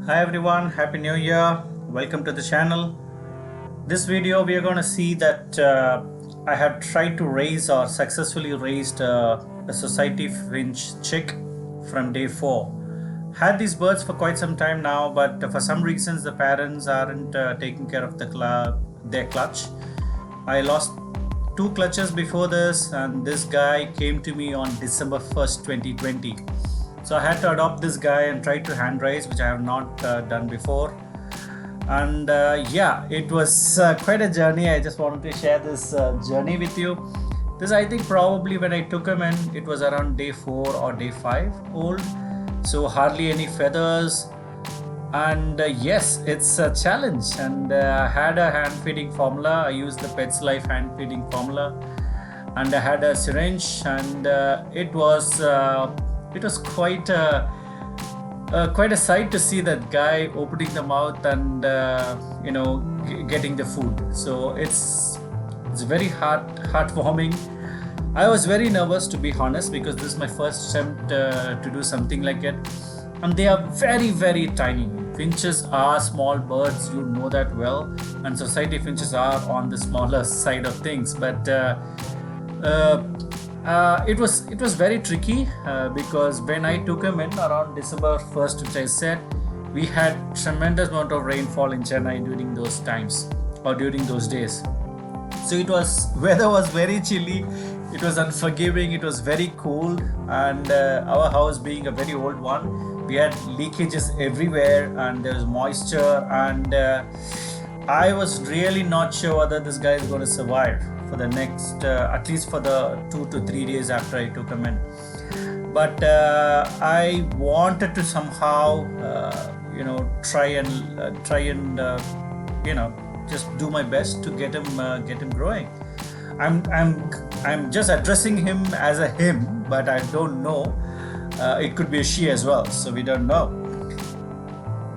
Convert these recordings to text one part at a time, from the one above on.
Hi everyone, Happy New Year. Welcome to the channel. This video we are going to see that I have tried to raise or successfully raised a society finch chick from day 4. Had these birds for quite some time now, but for some reasons the parents aren't taking care of their clutch. I lost 2 clutches before this, and this guy came to me on December 1st, 2020. So I had to adopt this guy and try to hand raise, which I have not done before. And yeah, it was quite a journey. I just wanted to share this journey with you. This, I think, probably when I took him in, it was around day 4 or day 5 old. So hardly any feathers. And yes, it's a challenge. And I had a hand feeding formula. I used the Pets Life hand feeding formula. And I had a syringe, and it was quite a sight to see that guy opening the mouth and getting the food. So it's very heartwarming. I was very nervous, to be honest, because this is my first attempt to do something like it, and they are very, very tiny. Finches are small birds, you know that well, and society finches are on the smaller side of things, but it was very tricky because when I took him in around December 1st, which I said, we had tremendous amount of rainfall in Chennai during those times or during those days. So weather was very chilly, it was unforgiving, it was very cold, and our house being a very old one, we had leakages everywhere and there was moisture, and I was really not sure whether this guy is going to survive for the next, at least for the 2 to 3 days after I took him in. But I wanted to somehow, try and just do my best to get him growing. I'm just addressing him as a him, but I don't know. It could be a she as well, so we don't know.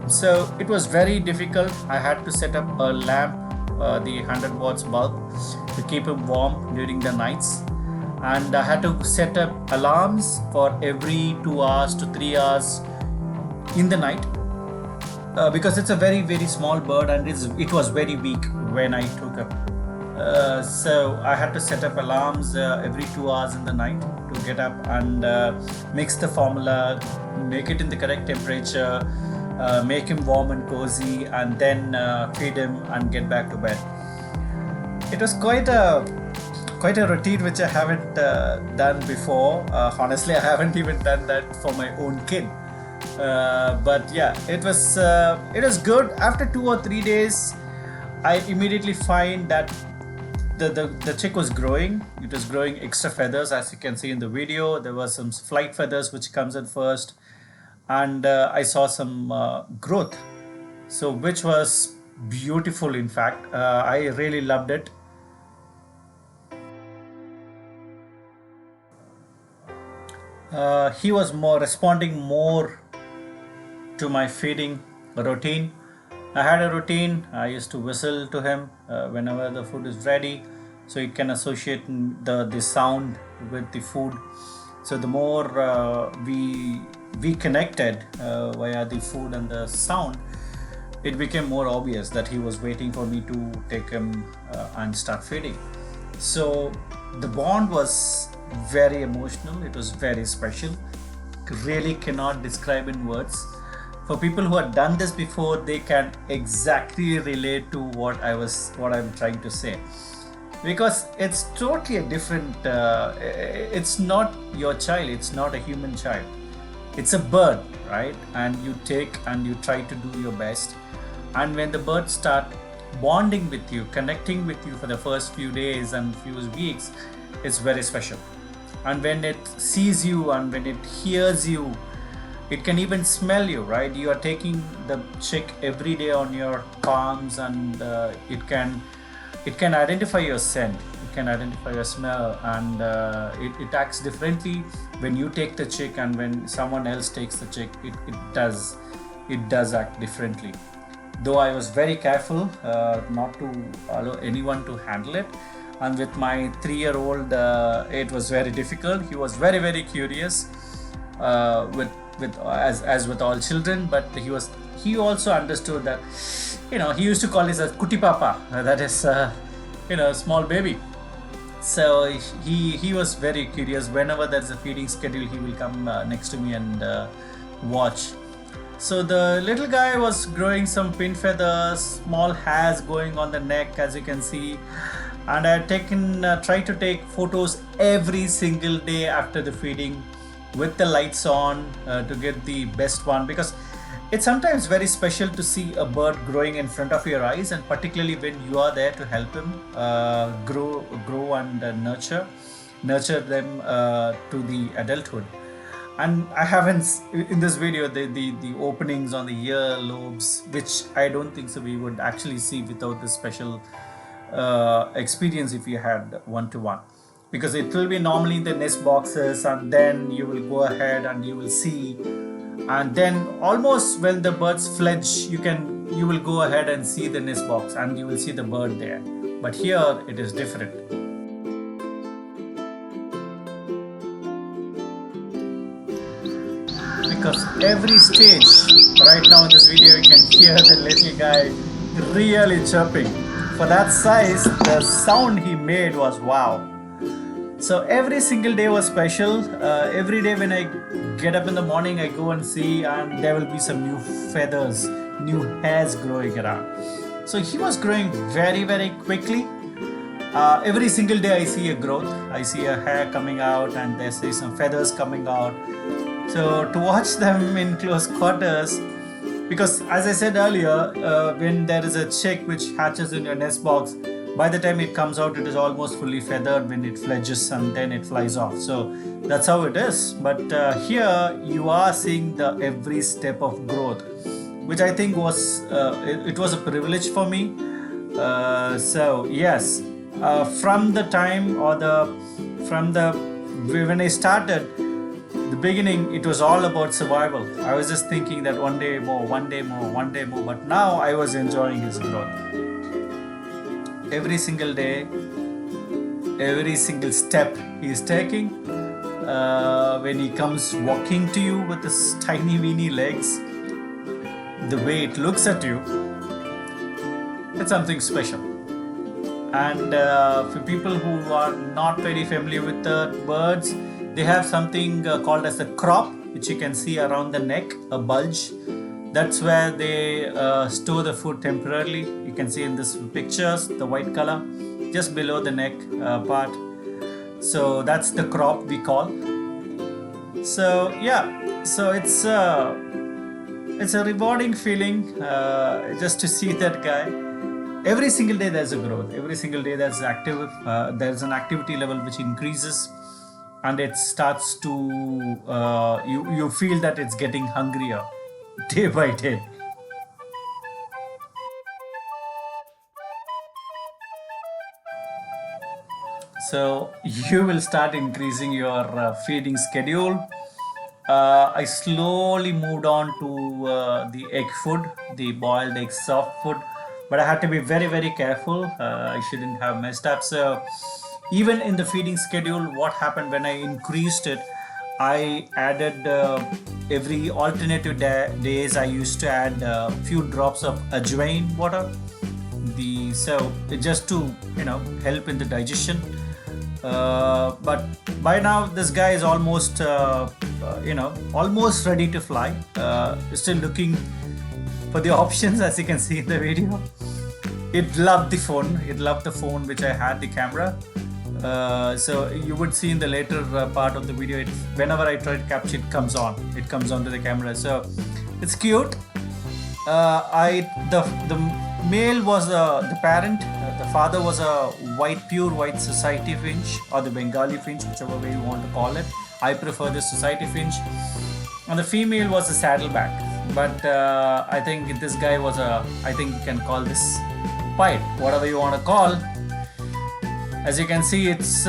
So it was very difficult. I had to set up a lamp, the 100 watts bulb, to keep him warm during the nights, and I had to set up alarms for every 2 hours to 3 hours in the night because it's a very, very small bird, and it was very weak when I took him. So I had to set up alarms every 2 hours in the night to get up and mix the formula, make it in the correct temperature, make him warm and cozy, and then feed him and get back to bed. It was quite a routine which I haven't done before. Honestly, I haven't even done that for my own kid. But yeah, it was good. After 2 or 3 days, I immediately find that the chick was growing. It was growing extra feathers, as you can see in the video. There were some flight feathers which comes in first, and I saw some growth, so which was beautiful. In fact, I really loved it. He was responding more to my feeding routine. I had a routine. I used to whistle to him whenever the food is ready, so he can associate the sound with the food. So the more we connected via the food and the sound, it became more obvious that he was waiting for me to take him and start feeding. So the bond was very emotional. It was very special. Really cannot describe in words. For people who have done this before, they can exactly relate to what I'm trying to say, because it's totally a different. It's not your child. It's not a human child. It's a bird, right? And you take and you try to do your best. And when the birds start bonding with you, connecting with you for the first few days and few weeks, it's very special. And when it sees you and when it hears you, it can even smell you, right? You are taking the chick every day on your palms, and it can identify your scent, it can identify your smell, and it acts differently when you take the chick and when someone else takes the chick. It does act differently. Though I was very careful not to allow anyone to handle it, and with my 3-year-old, it was very difficult. He was very, very curious with with as with all children, but he also understood that, he used to call this a kuti papa, that is, small baby. So he was very curious. Whenever there's a feeding schedule, he will come next to me and watch. So the little guy was growing some pin feathers, small hairs going on the neck, as you can see. And I had tried to take photos every single day after the feeding with the lights on to get the best one, because it's sometimes very special to see a bird growing in front of your eyes, and particularly when you are there to help him grow and nurture them to the adulthood. And I haven't in this video the openings on the ear lobes, which I don't think so we would actually see without this special experience if you had one-to-one, because it will be normally in the nest boxes, and then you will go ahead and you will see, and then almost when the birds fledge, you will go ahead and see the nest box and you will see the bird there. But here it is different. Because every stage, right now in this video, you can hear the little guy really chirping. For that size, the sound he made was wow. So every single day was special. Every day when I get up in the morning, I go and see, and there will be some new feathers, new hairs growing around. So he was growing very, very quickly. Every single day I see a growth. I see a hair coming out, and there's some feathers coming out. So to watch them in close quarters, because as I said earlier, when there is a chick which hatches in your nest box, by the time it comes out, it is almost fully feathered when it fledges, and then it flies off. So that's how it is. But here you are seeing the every step of growth, which I think was it was a privilege for me. So yes, from the time when I started the beginning, it was all about survival. I was just thinking that one day more, but now I was enjoying his growth. Every single day, every single step he is taking, when he comes walking to you with his tiny weeny legs, the way it looks at you, it's something special. And for people who are not very familiar with the birds, they have something called as a crop, which you can see around the neck, a bulge. That's where they store the food temporarily. You can see in this pictures, the white color, just below the neck part. So that's the crop we call. So yeah, so it's a rewarding feeling just to see that guy. Every single day there's a growth. Every single day there's there's an activity level which increases. And it starts to, you feel that it's getting hungrier day by day. So you will start increasing your feeding schedule. I slowly moved on to the egg food, the boiled egg soft food, but I had to be very, very careful. I shouldn't have messed up. So even in the feeding schedule, what happened when I increased it, I added every alternative days I used to add a few drops of ajwain water, so just to help in the digestion. But by now this guy is almost almost ready to fly. Still looking for the options, as you can see in the video. It loved the phone which I had, the camera. So you would see in the later part of the video, whenever I try to capture, it comes onto the camera. So it's cute. The male was the parent. The father was a pure white society finch, or the Bengali finch, whichever way you want to call it. I prefer the society finch. And the female was a saddleback. But I think this guy was I think you can call this pipe, whatever you want to call. As you can see, it's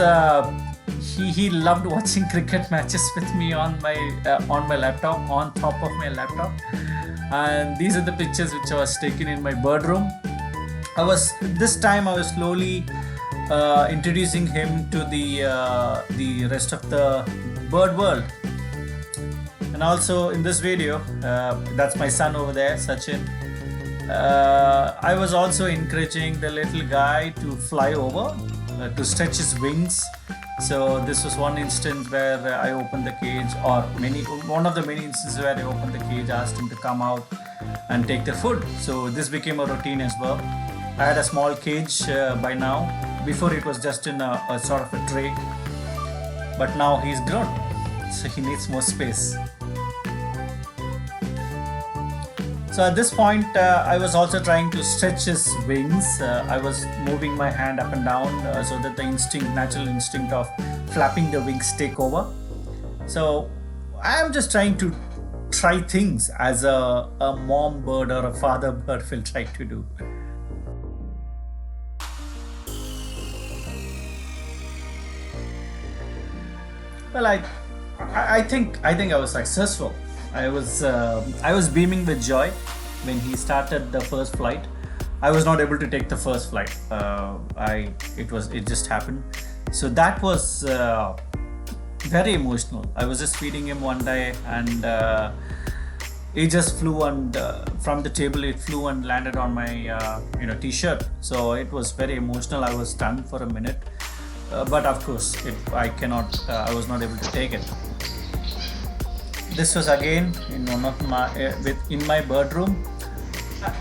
he loved watching cricket matches with me on my laptop, on top of my laptop. And these are the pictures which I was taken in my bird room. This time I was slowly introducing him to the rest of the bird world. And also in this video, that's my son over there, Sachin. I was also encouraging the little guy to fly over, to stretch his wings. So this was one instance where I opened the cage, or one of the many instances where I opened the cage, asked him to come out and take the food. So this became a routine as well. I had a small cage by now. Before it was just in a sort of a tray, but now he's grown, so he needs more space. So at this point, I was also trying to stretch his wings. I was moving my hand up and down so that the natural instinct of flapping the wings take over. So I am just trying to try things as a mom bird or a father bird will try to do. Well, I think I was successful. I was beaming with joy when he started the first flight. I was not able to take the first flight. It just happened. So that was very emotional. I was just feeding him one day, and it just flew, and from the table it flew and landed on my t-shirt. So it was very emotional. I was stunned for a minute, but of course I was not able to take it. This was again in one of my in my bird room.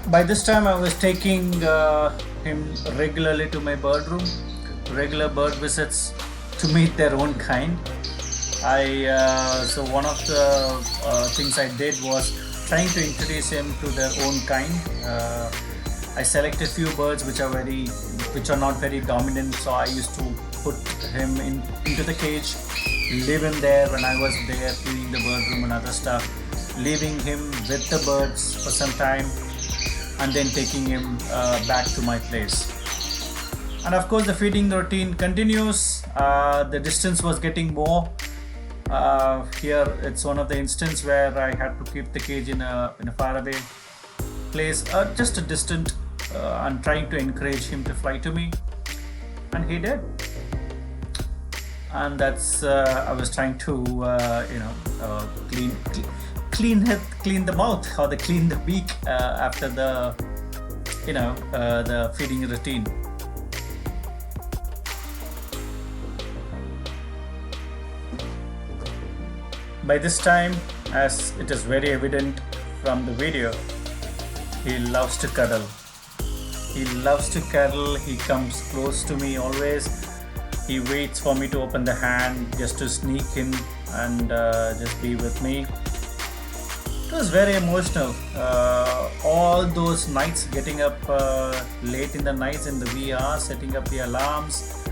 By this time I was taking him regularly to my bird room, regular bird visits to meet their own kind. So one of the things I did was trying to introduce him to their own kind. I selected few birds which are not very dominant, so I used to put him into the cage, leave him there when I was there cleaning the bird room and other stuff, leaving him with the birds for some time, and then taking him back to my place. And of course the feeding routine continues. The distance was getting more. Here it's one of the instances where I had to keep the cage in a faraway place, just a distant, and trying to encourage him to fly to me, and he did. And that's I was trying to clean the mouth, or clean the beak after the feeding routine. By this time, as it is very evident from the video, he loves to cuddle. He comes close to me always. He waits for me to open the hand just to sneak in and just be with me. It was very emotional. All those nights, getting up late in the nights in the VR, setting up the alarms,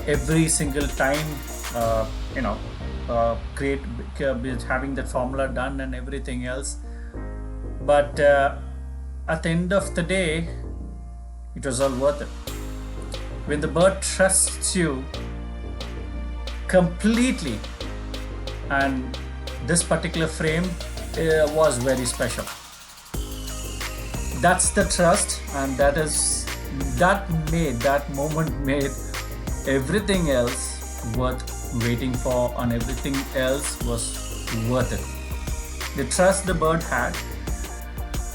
every single time, having that formula done and everything else. But at the end of the day, it was all worth it. When the bird trusts you completely, and this particular frame was very special. That's the trust, and that moment made everything else worth waiting for, and everything else was worth it. The trust the bird had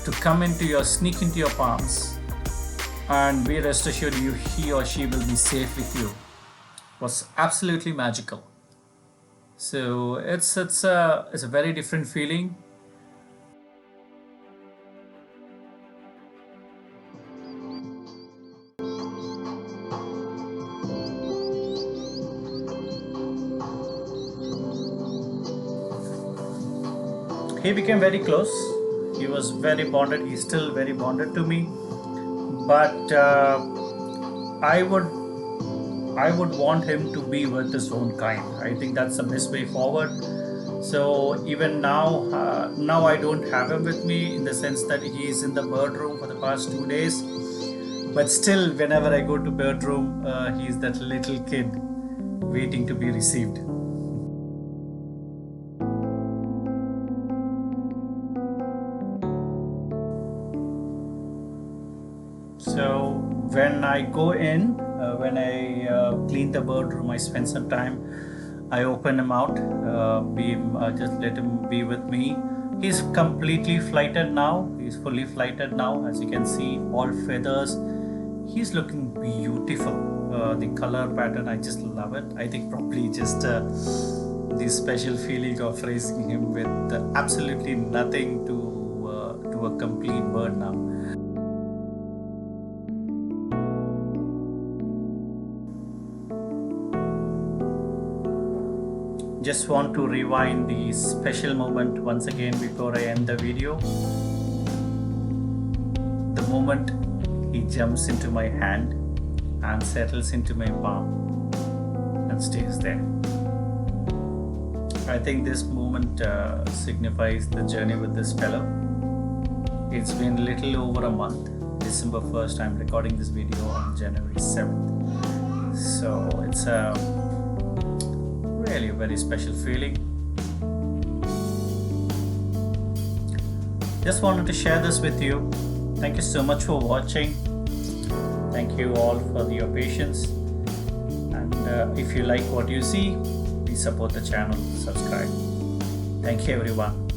to sneak into your palms, and be rest assured he or she will be safe with you, was absolutely magical. So it's a very different feeling. He became very close. He was very bonded. He's still very bonded to me. But I would want him to be with his own kind. I think that's the best way forward. So even now I don't have him with me, in the sense that he is in the bird room for the past 2 days. But still, whenever I go to bird room, he is that little kid waiting to be received. So when I go in, when I clean the bird room, I spend some time I open him out, just let him be with me. He's completely flighted now. He's fully flighted now. As you can see, all feathers. He's looking beautiful. The color pattern, I just love it. I think probably just the special feeling of raising him with absolutely nothing to a complete bird now. Just want to rewind the special moment once again before I end the video. The moment he jumps into my hand and settles into my palm and stays there. I think this moment signifies the journey with this fellow. It's been little over a month. December 1st, I'm recording this video on January 7th. So it's a really very special feeling. Just wanted to share this with you. Thank you so much for watching. Thank you all for your patience. And if you like what you see, please support the channel, subscribe. Thank you everyone.